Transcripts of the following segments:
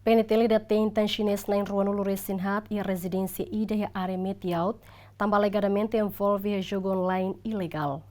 PNTL detein xinés na rua no Resinhat e a rezidência e a área Metiaut, também alegadamente envolve jogo online ilegal.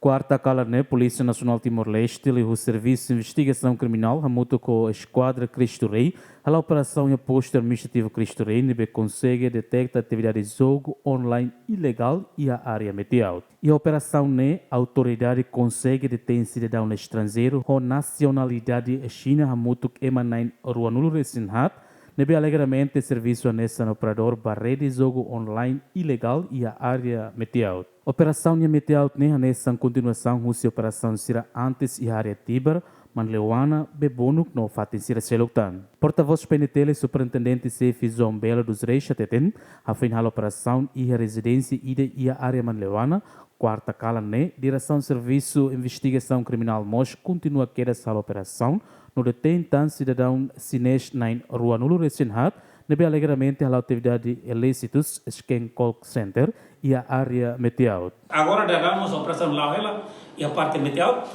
Quarta cala na Polícia Nacional Timor-Leste e o Serviço de Investigação Criminal, junto com a Esquadra Cristo Rei, a operação e posto administrativo Cristo Rei, consegue detectar atividade de jogo online ilegal e a área Metiaut. E a operação a autoridade consegue deter cidadão estrangeiro com nacionalidade China, junto com Emanan Ruanulo Resinhat, nebe alegadamente serviço nessa operador barre de jogo online ilegal e a área Metiaut. Operação Metiaut nessa continuação a operação será antes e a área Tiber, Manleuana, Bebonuk no fatin sira selutan. Porta-voz PNTL Superintendente Sefi Zombela dos Reis Chateten, a final operação e a rezidência e a área Manleuana, quarta cala direção Serviço Investigação Criminal MOS continua a querer essa operação, no detém cidadão xinés na rua Nulo Resinhat, nebe alegadamente a atividade ilícitos Scan Call Center e a área Metiaut. Agora daremos a operação lá e a parte Metiaut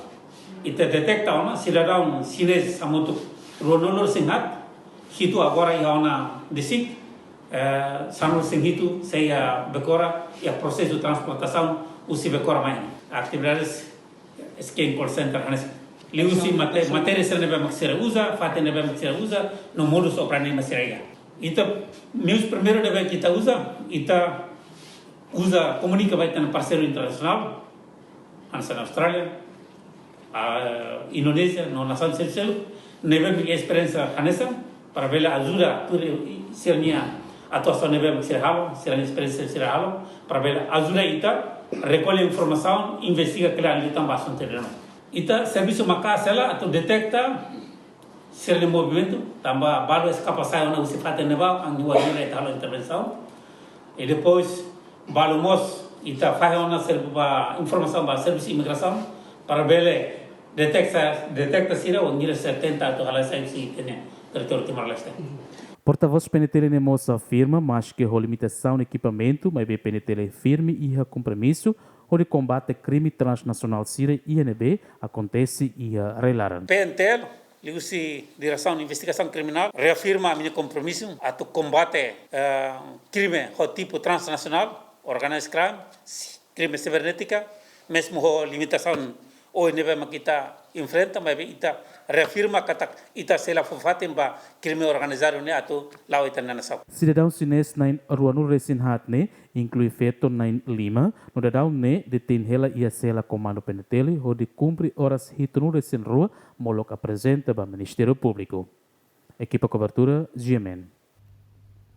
e te detecta uma cidadão xinés a muito rua Nulo Resinhat, que agora é uma desig, sanul sengitu saya bekora e a processo de transportação usi bekora mais. Atividades Scan Call Center Liusi matéria será nebe maxera usa, fate nebe maxera usa, no modus operandi maxera. Então, meus primeiro nebe kita usa comunica vai ter parceiro internacional, na Austrália, a Indonésia, no nação Seychelles, nebe minha experiência nessa para ver a ajuda por ser minha atuação nebe maxera halo, ser a experiência ser halo, para ver a ajuda recolhe informação, investiga que ali também bastante terreno. Ita serviço macasela atau detecta ser de movimento, tambah baru escapasai ona usifate neba ang wajib ita halo intervenção e depois baru mos ita faz ona serba informação ba serviço imigração para ver detecta sira o ngira 70 atau halo sai si tene território Timor-Leste. Porta-voz PNTL Nemosa afirma, mas que a limitação de equipamento, mas PNTL firme e a compromisso onde combate crime transnacional Síria INB acontece e relaram. PNTL, Direção de Investigação Criminal, reafirma meu compromisso a combate crime do tipo transnacional, organized crime, crime cibernética, mesmo a limitação o INB kita enfrenta, mas ita reafirma que ita sela fofatem ba crime organizado ne ato lao ita na nação. Cidadão xinés na rua no Resinhat inclui feto na Lima, no dadão detém ela e a sela comando PNTL, onde cumpre horas hito no Resin rua, moloca apresenta para o Ministério Público. Equipa cobertura GMN.